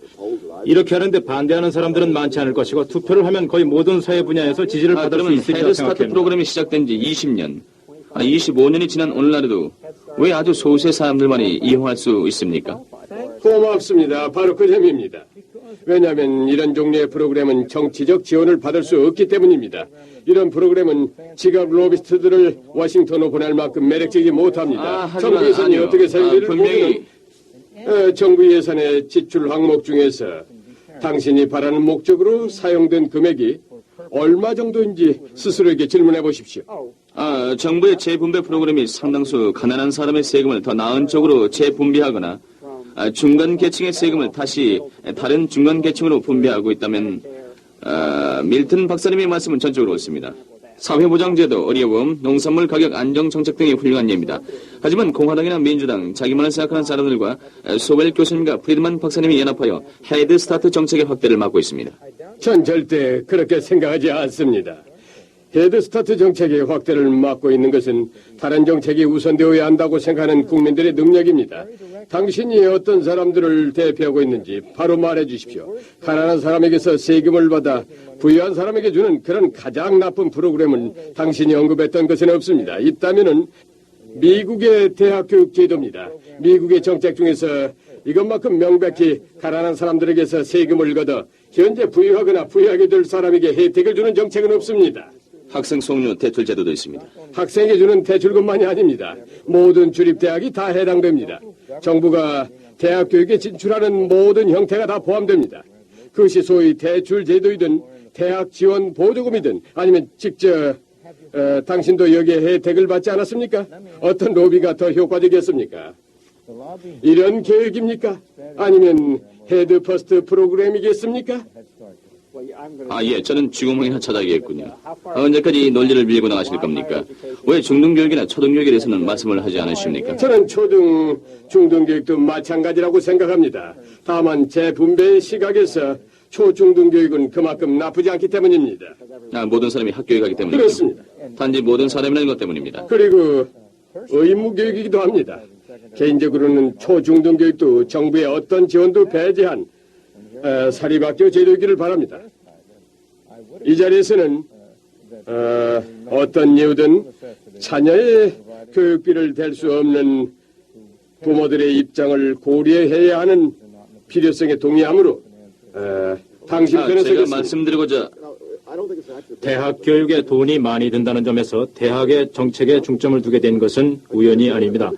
Speaker 1: 이렇게 하는데 반대하는 사람들은 많지 않을 것이고 투표를 하면 거의 모든 사회 분야에서 지지를 받을 수 있으리라
Speaker 7: 헤드 스타트
Speaker 1: 생각합니다.
Speaker 7: 프로그램이 시작된 지 20년, 25년이 지난 오늘날에도 왜 아주 소수의 사람들만이 이용할 수 있습니까?
Speaker 2: 고맙습니다. 바로 그 점입니다. 왜냐하면 이런 종류의 프로그램은 정치적 지원을 받을 수 없기 때문입니다. 이런 프로그램은 지갑 로비스트들을 워싱턴으로 보낼 만큼 매력적이지 못합니다. 정부 예산이 어떻게 사용되는지
Speaker 7: 분명히
Speaker 2: 정부 예산의 지출 항목 중에서 당신이 바라는 목적으로 사용된 금액이 얼마 정도인지 스스로에게 질문해 보십시오.
Speaker 7: 정부의 재분배 프로그램이 상당수 가난한 사람의 세금을 더 나은 쪽으로 재분배하거나 중간 계층의 세금을 다시 다른 중간 계층으로 분배하고 있다면 밀튼 박사님의 말씀은 전적으로 옳습니다. 사회보장제도, 어려움, 농산물 가격 안정 정책 등이 훌륭한 예입니다. 하지만 공화당이나 민주당, 자기만을 생각하는 사람들과 소웰 교수님과 프리드만 박사님이 연합하여 헤드 스타트 정책의 확대를 막고 있습니다.
Speaker 2: 전 절대 그렇게 생각하지 않습니다. 헤드 스타트 정책의 확대를 막고 있는 것은 다른 정책이 우선되어야 한다고 생각하는 국민들의 능력입니다. 당신이 어떤 사람들을 대표하고 있는지 바로 말해 주십시오. 가난한 사람에게서 세금을 받아 부유한 사람에게 주는 그런 가장 나쁜 프로그램을 당신이 언급했던 것은 없습니다. 있다면은 미국의 대학교육 제도입니다. 미국의 정책 중에서 이것만큼 명백히 가난한 사람들에게서 세금을 걷어 현재 부유하거나 부유하게 될 사람에게 혜택을 주는 정책은 없습니다.
Speaker 7: 학생 수업료 대출 제도도 있습니다.
Speaker 2: 학생에게 주는 대출금만이 아닙니다. 모든 주립대학이 다 해당됩니다. 정부가 대학 교육에 진출하는 모든 형태가 다 포함됩니다. 그것이 소위 대출 제도이든 대학 지원 보조금이든 아니면 직접 당신도 여기에 혜택을 받지 않았습니까? 어떤 로비가 더 효과적이었습니까? 이런 계획입니까? 아니면 헤드 퍼스트 프로그램이겠습니까?
Speaker 7: 예, 저는 쥐구멍이나 찾아야겠군요. 언제까지 이 논리를 밀고 나가실 겁니까? 왜 중등교육이나 초등교육에 대해서는 말씀을 하지 않으십니까?
Speaker 2: 저는 중등교육도 마찬가지라고 생각합니다. 다만 재분배의 시각에서 초중등교육은 그만큼 나쁘지 않기 때문입니다.
Speaker 7: 모든 사람이 학교에 가기 때문이죠.
Speaker 2: 그렇습니다.
Speaker 7: 단지 모든 사람이라는 것 때문입니다.
Speaker 2: 그리고 의무교육이기도 합니다. 개인적으로는 초중등교육도 정부의 어떤 지원도 배제한 사립학교 제도이기를 바랍니다. 이 자리에서는 어떤 이유든 자녀의 교육비를 댈 수 없는 부모들의 입장을 고려해야 하는 필요성에 동의하므로 당신 편에
Speaker 7: 제가
Speaker 2: 서겠습니다.
Speaker 7: 말씀드리고자
Speaker 1: 대학 교육에 돈이 많이 든다는 점에서 대학의 정책에 중점을 두게 된 것은 우연이 아닙니다.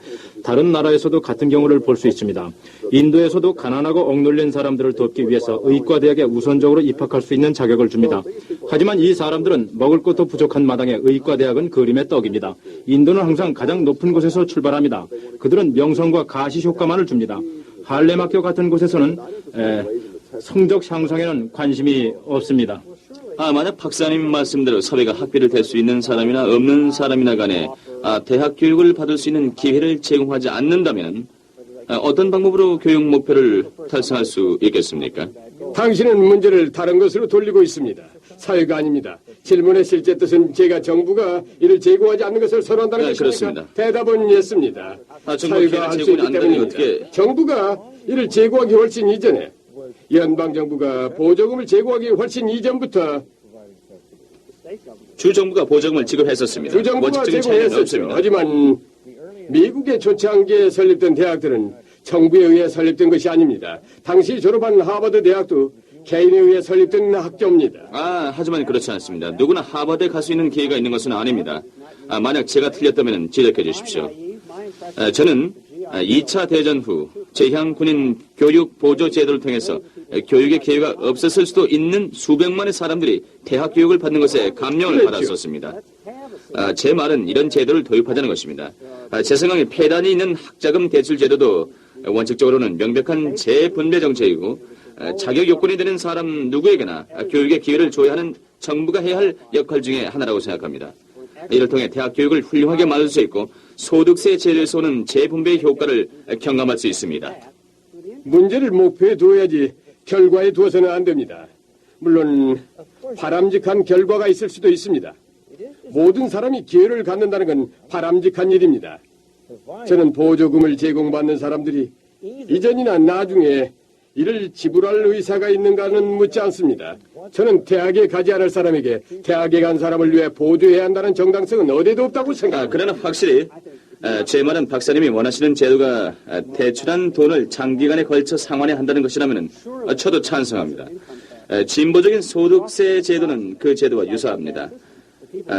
Speaker 8: 다른 나라에서도 같은 경우를 볼 수 있습니다. 인도에서도 가난하고 억눌린 사람들을 돕기 위해서 의과대학에 우선적으로 입학할 수 있는 자격을 줍니다. 하지만 이 사람들은 먹을 것도 부족한 마당에 의과대학은 그림의 떡입니다. 인도는 항상 가장 높은 곳에서 출발합니다. 그들은 명성과 가시 효과만을 줍니다. 할렘학교 같은 곳에서는 성적 향상에는 관심이 없습니다.
Speaker 7: 만약 박사님 말씀대로 사회가 학비를 댈 수 있는 사람이나 없는 사람이나 간에 대학 교육을 받을 수 있는 기회를 제공하지 않는다면 어떤 방법으로 교육 목표를 달성할 수 있겠습니까?
Speaker 2: 당신은 문제를 다른 것으로 돌리고 있습니다. 사회가 아닙니다. 질문의 실제 뜻은 제가 정부가 이를 제공하지 않는 것을 선호한다는 것입니까?
Speaker 7: 그렇습니다.
Speaker 2: 대답은 예습니다.
Speaker 7: 사회가 할 수 있기 때문에 어떻게
Speaker 2: 정부가 이를 제공하기 훨씬 이전에 연방정부가 보조금을 제공하기 훨씬 이전부터
Speaker 7: 주정부가 보조금을 지급했었습니다.
Speaker 2: 주정부가
Speaker 7: 원칙적인 차이는
Speaker 2: 제공했었죠.
Speaker 7: 없습니다.
Speaker 2: 하지만 미국의 초창기에 설립된 대학들은 정부에 의해 설립된 것이 아닙니다. 당시 졸업한 하버드 대학도 개인에 의해 설립된 학교입니다.
Speaker 7: 하지만 그렇지 않습니다. 누구나 하버드에 갈 수 있는 기회가 있는 것은 아닙니다. 만약 제가 틀렸다면 지적해 주십시오. 저는 2차 대전 후 제향 군인 교육 보조 제도를 통해서 교육의 기회가 없었을 수도 있는 수백만의 사람들이 대학 교육을 받는 것에 감명을 받았었습니다. 제 말은 이런 제도를 도입하자는 것입니다. 제 생각에 폐단이 있는 학자금 대출 제도도 원칙적으로는 명백한 재분배 정책이고 자격 요건이 되는 사람 누구에게나 교육의 기회를 줘야 하는 정부가 해야 할 역할 중에 하나라고 생각합니다. 이를 통해 대학 교육을 훌륭하게 만들 수 있고 소득세 제도에서 오는 재분배의 효과를 경감할 수 있습니다.
Speaker 2: 문제를 목표에 두어야지 결과에 두어서는 안 됩니다. 물론 바람직한 결과가 있을 수도 있습니다. 모든 사람이 기회를 갖는다는 건 바람직한 일입니다. 저는 보조금을 제공받는 사람들이 이전이나 나중에 이를 지불할 의사가 있는가는 묻지 않습니다. 저는 대학에 가지 않을 사람에게 대학에 간 사람을 위해 보조해야 한다는 정당성은 어디에도 없다고 생각합니다.
Speaker 7: 그러나 확실히 제 말은 박사님이 원하시는 제도가 대출한 돈을 장기간에 걸쳐 상환해야 한다는 것이라면 저도 찬성합니다. 진보적인 소득세 제도는 그 제도와 유사합니다.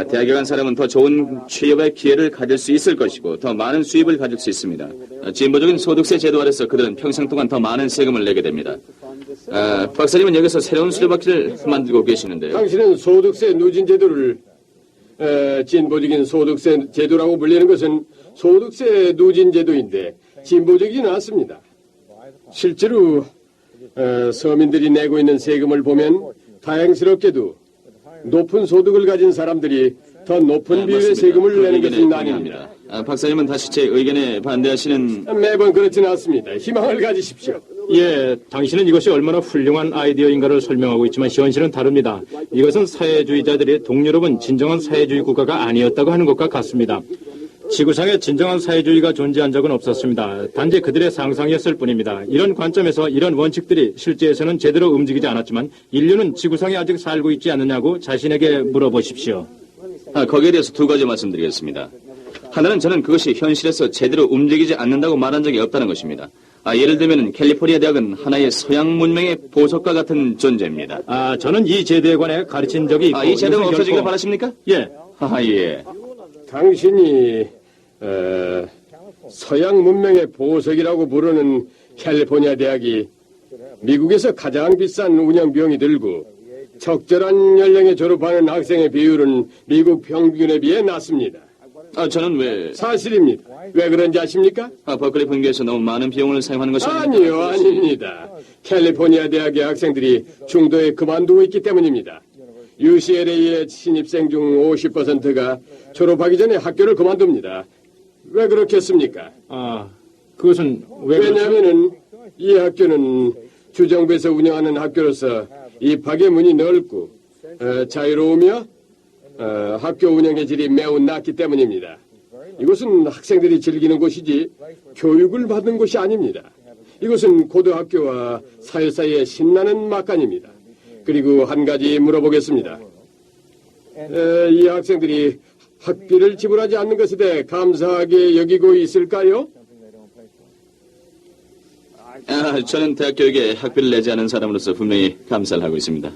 Speaker 7: 대학에 간 사람은 더 좋은 취업의 기회를 가질 수 있을 것이고 더 많은 수입을 가질 수 있습니다. 진보적인 소득세 제도 아래서 그들은 평생 동안 더 많은 세금을 내게 됩니다. 박사님은 여기서 새로운 수레바퀴를 만들고 계시는데요.
Speaker 2: 당신은 소득세 누진 제도를 진보적인 소득세 제도라고 불리는 것은 소득세 누진 제도인데 진보적이지는 않습니다. 실제로 서민들이 내고 있는 세금을 보면 다행스럽게도 높은 소득을 가진 사람들이 더 높은 비율의 세금을 내는 것은 아닙니다.
Speaker 7: 박사님은 다시 제 의견에 반대하시는...
Speaker 2: 매번 그렇지는 않습니다. 희망을 가지십시오.
Speaker 8: 예, 당신은 이것이 얼마나 훌륭한 아이디어인가를 설명하고 있지만 현실은 다릅니다. 이것은 사회주의자들이 동유럽은 진정한 사회주의 국가가 아니었다고 하는 것과 같습니다. 지구상에 진정한 사회주의가 존재한 적은 없었습니다. 단지 그들의 상상이었을 뿐입니다. 이런 관점에서 이런 원칙들이 실제에서는 제대로 움직이지 않았지만 인류는 지구상에 아직 살고 있지 않느냐고 자신에게 물어보십시오.
Speaker 7: 거기에 대해서 두 가지 말씀드리겠습니다. 하나는 저는 그것이 현실에서 제대로 움직이지 않는다고 말한 적이 없다는 것입니다. 예를 들면 캘리포니아 대학은 하나의 서양 문명의 보석과 같은 존재입니다.
Speaker 8: 저는 이 제도에 관해 가르친 적이 있고...
Speaker 7: 이 제도가 없어지길 바라십니까?
Speaker 8: 예.
Speaker 7: 예.
Speaker 2: 당신이 서양 문명의 보석이라고 부르는 캘리포니아 대학이 미국에서 가장 비싼 운영 비용이 들고 적절한 연령에 졸업하는 학생의 비율은 미국 평균에 비해 낮습니다.
Speaker 7: 저는 왜...
Speaker 2: 사실입니다. 왜 그런지 아십니까?
Speaker 7: 버클리 분교에서 너무 많은 비용을 사용하는 것이
Speaker 2: 아니요, 아닙니다. 캘리포니아 대학의 학생들이 중도에 그만두고 있기 때문입니다. UCLA의 신입생 중 50%가 졸업하기 전에 학교를 그만둡니다. 왜 그렇겠습니까?
Speaker 8: 그것은 왜
Speaker 2: 왜냐하면은 이 학교는 주정부에서 운영하는 학교로서 입학의 문이 넓고 자유로우며 학교 운영의 질이 매우 낮기 때문입니다. 이곳은 학생들이 즐기는 곳이지 교육을 받는 곳이 아닙니다. 이곳은 고등학교와 사회 사이의 신나는 막간입니다. 그리고 한 가지 물어보겠습니다. 이 학생들이 학비를 지불하지 않는 것에 대해 감사하게 여기고 있을까요?
Speaker 7: 저는 대학 교육에 학비를 내지 않은 사람으로서 분명히 감사를 하고 있습니다.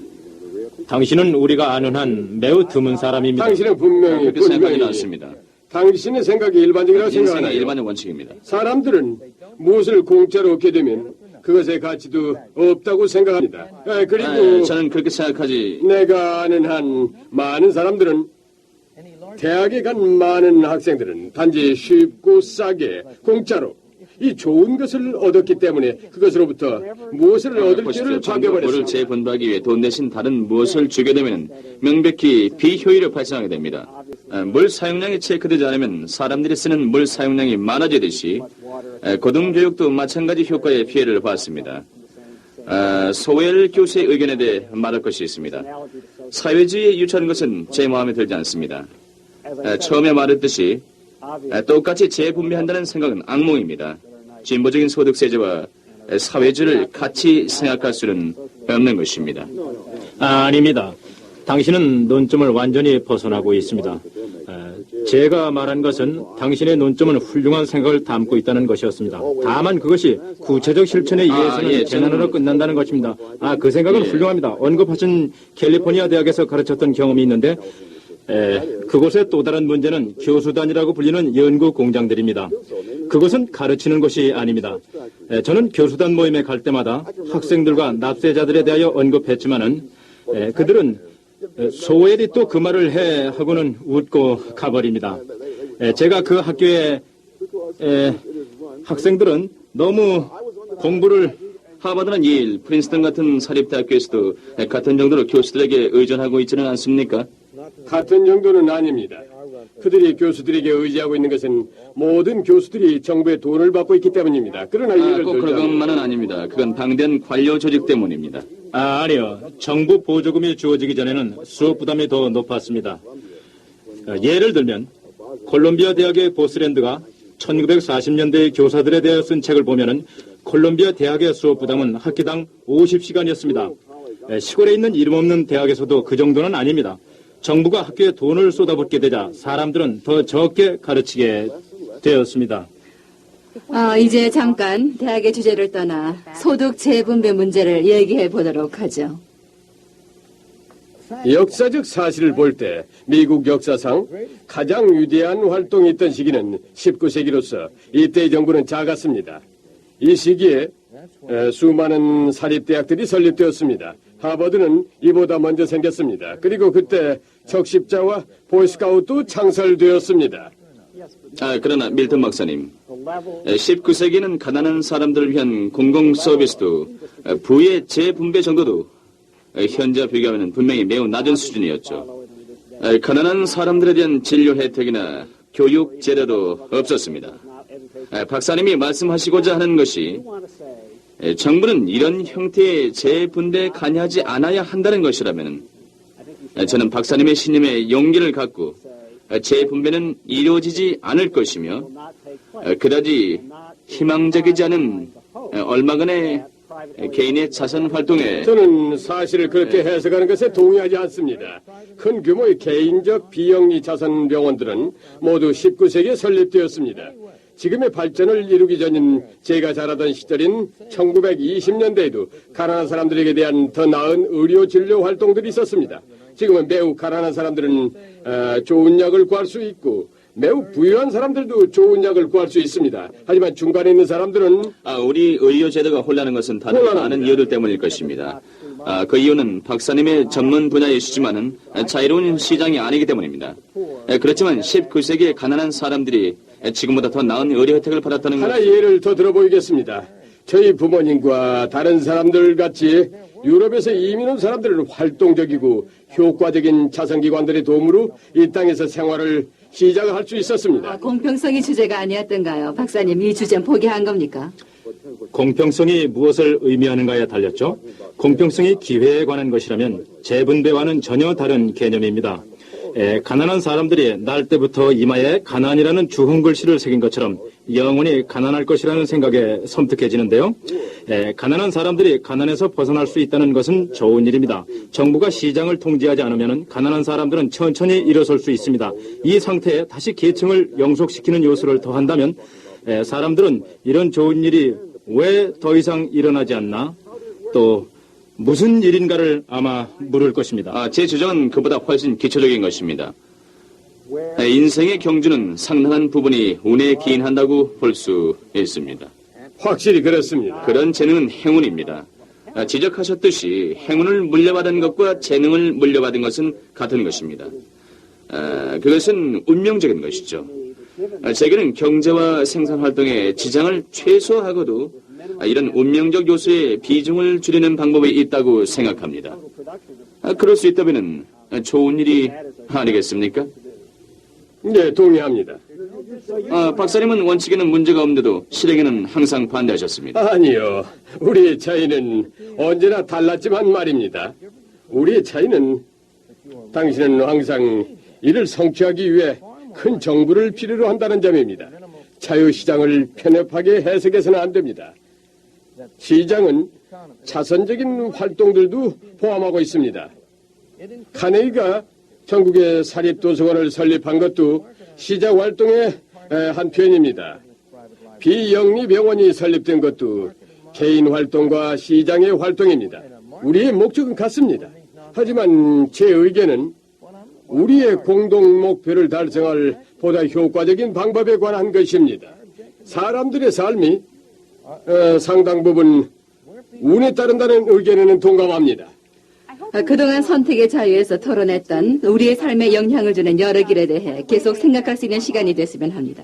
Speaker 8: 당신은 우리가 아는 한 매우 드문 사람입니다.
Speaker 2: 당신은 분명히
Speaker 7: 그렇게 생각하지는 않습니다.
Speaker 2: 당신의 생각이 일반적이라고
Speaker 7: 인생의
Speaker 2: 생각하나요?
Speaker 7: 일반의 원칙입니다.
Speaker 2: 사람들은 무엇을 공짜로 얻게 되면 그것의 가치도 없다고 생각합니다. 그리고
Speaker 7: 저는 그렇게 생각하지.
Speaker 2: 내가 아는 한 많은 사람들은 대학에 간 많은 학생들은 단지 쉽고 싸게 공짜로 이 좋은 것을 얻었기 때문에 그것으로부터 무엇을 얻을지를
Speaker 7: 정부를
Speaker 2: 바뀌어버렸습니다.
Speaker 7: 재분배하기 위해 돈 대신 다른 무엇을 주게 되면 명백히 비효율이 발생하게 됩니다. 물 사용량이 체크되지 않으면 사람들이 쓰는 물 사용량이 많아지듯이 고등교육도 마찬가지 효과의 피해를 봤습니다. 소웰 교수의 의견에 대해 말할 것이 있습니다. 사회주의에 유치하는 것은 제 마음에 들지 않습니다. 처음에 말했듯이 똑같이 재분배한다는 생각은 악몽입니다. 진보적인 소득세제와 사회주의를 같이 생각할 수는 없는 것입니다.
Speaker 8: 아닙니다. 당신은 논점을 완전히 벗어나고 있습니다. 제가 말한 것은 당신의 논점은 훌륭한 생각을 담고 있다는 것이었습니다. 다만 그것이 구체적 실천에 의해서는 재난으로 끝난다는 것입니다. 그 생각은 훌륭합니다. 언급하신 캘리포니아 대학에서 가르쳤던 경험이 있는데 그곳의 또 다른 문제는 교수단이라고 불리는 연구 공장들입니다. 그것은 가르치는 것이 아닙니다. 저는 교수단 모임에 갈 때마다 학생들과 납세자들에 대하여 언급했지만은 그들은 소웰이 또 그 말을 해 하고는 웃고 가버립니다. 제가 그 학교의 학생들은 너무 공부를
Speaker 7: 하버드나 예일, 프린스턴 같은 사립대학교에서도 같은 정도로 교수들에게 의존하고 있지는 않습니까?
Speaker 2: 같은 정도는 아닙니다. 그들이 교수들에게 의지하고 있는 것은 모든 교수들이 정부의 돈을 받고 있기 때문입니다. 그러나 예를
Speaker 7: 꼭
Speaker 2: 들자면
Speaker 7: 그것만은 아닙니다. 그건 방대한 관료 조직 때문입니다.
Speaker 8: 아니요. 정부 보조금이 주어지기 전에는 수업 부담이 더 높았습니다. 예를 들면 콜롬비아 대학의 보스랜드가 1940년대의 교사들에 대해 쓴 책을 보면은 콜롬비아 대학의 수업 부담은 학기당 50시간이었습니다. 시골에 있는 이름 없는 대학에서도 그 정도는 아닙니다. 정부가 학교에 돈을 쏟아붓게 되자 사람들은 더 적게 가르치게 되었습니다.
Speaker 3: 이제 잠깐 대학의 주제를 떠나 소득 재분배 문제를 얘기해 보도록 하죠.
Speaker 2: 역사적 사실을 볼 때 미국 역사상 가장 위대한 활동이 있던 시기는 19세기로서 이때의 정부는 작았습니다. 이 시기에 수많은 사립대학들이 설립되었습니다. 하버드는 이보다 먼저 생겼습니다. 그리고 그때 적십자와 보이스카우트도 창설되었습니다.
Speaker 7: 그러나 밀턴 박사님, 19세기는 가난한 사람들을 위한 공공 서비스도 부의 재분배 정도도 현재와 비교하면 분명히 매우 낮은 수준이었죠. 가난한 사람들에 대한 진료 혜택이나 교육 제도도 없었습니다. 박사님이 말씀하시고자 하는 것이 정부는 이런 형태의 재분배에 관여하지 않아야 한다는 것이라면 저는 박사님의 신념에 용기를 갖고 재분배는 이루어지지 않을 것이며 그다지 희망적이지 않은 얼마간의 개인의 자선 활동에
Speaker 2: 저는 사실을 그렇게 해석하는 것에 동의하지 않습니다. 큰 규모의 개인적 비영리 자선 병원들은 모두 19세기에 설립되었습니다. 지금의 발전을 이루기 전인 제가 자라던 시절인 1920년대에도 가난한 사람들에게 대한 더 나은 의료 진료 활동들이 있었습니다. 지금은 매우 가난한 사람들은 좋은 약을 구할 수 있고 매우 부유한 사람들도 좋은 약을 구할 수 있습니다. 하지만 중간에 있는 사람들은
Speaker 7: 우리 의료 제도가 혼란한 것은 다른 많은 이유들 때문일 것입니다. 그 이유는 박사님의 전문 분야이시지만은 자유로운 시장이 아니기 때문입니다. 그렇지만 19세기의 가난한 사람들이 지금보다 더 나은 의료 혜택을 받았다는 것.
Speaker 2: 하나 예를 더 들어보이겠습니다. 저희 부모님과 다른 사람들 같이 유럽에서 이민 온 사람들은 활동적이고 효과적인 자선기관들의 도움으로 이 땅에서 생활을 시작할 수 있었습니다.
Speaker 3: 공평성이 주제가 아니었던가요? 박사님, 이 주제는 포기한 겁니까?
Speaker 8: 공평성이 무엇을 의미하는가에 달렸죠. 공평성이 기회에 관한 것이라면 재분배와는 전혀 다른 개념입니다. 가난한 사람들이 날 때부터 이마에 가난이라는 주홍글씨를 새긴 것처럼 영원히 가난할 것이라는 생각에 섬뜩해지는데요. 가난한 사람들이 가난에서 벗어날 수 있다는 것은 좋은 일입니다. 정부가 시장을 통제하지 않으면 가난한 사람들은 천천히 일어설 수 있습니다. 이 상태에 다시 계층을 영속시키는 요소를 더한다면 사람들은 이런 좋은 일이 왜 더 이상 일어나지 않나? 또 무슨 일인가를 아마 물을 것입니다.
Speaker 7: 제 주장은 그보다 훨씬 기초적인 것입니다. 인생의 경주는 상당한 부분이 운에 기인한다고 볼 수 있습니다.
Speaker 2: 확실히 그렇습니다.
Speaker 7: 그런 재능은 행운입니다. 지적하셨듯이 행운을 물려받은 것과 재능을 물려받은 것은 같은 것입니다. 그것은 운명적인 것이죠. 제게는 경제와 생산활동에 지장을 최소화하고도 이런 운명적 요소에 비중을 줄이는 방법이 있다고 생각합니다. 그럴 수 있다면 좋은 일이 아니겠습니까?
Speaker 2: 네, 동의합니다.
Speaker 7: 박사님은 원칙에는 문제가 없는데도 실행에는 항상 반대하셨습니다.
Speaker 2: 아니요. 우리의 차이는 언제나 달랐지만 말입니다. 우리의 차이는 당신은 항상 이를 성취하기 위해 큰 정부를 필요로 한다는 점입니다. 자유시장을 편협하게 해석해서는 안 됩니다. 시장은 자선적인 활동들도 포함하고 있습니다. 카네기가 전국의 사립도서관을 설립한 것도 시장 활동의 한 표현입니다. 비영리병원이 설립된 것도 개인 활동과 시장의 활동입니다. 우리의 목적은 같습니다. 하지만 제 의견은 우리의 공동 목표를 달성할 보다 효과적인 방법에 관한 것입니다. 사람들의 삶이 상당 부분 운에 따른다는 의견에는 동감합니다.
Speaker 3: 그동안 선택의 자유에서 토론했던 우리의 삶에 영향을 주는 여러 길에 대해 계속 생각할 수 있는 시간이 됐으면 합니다.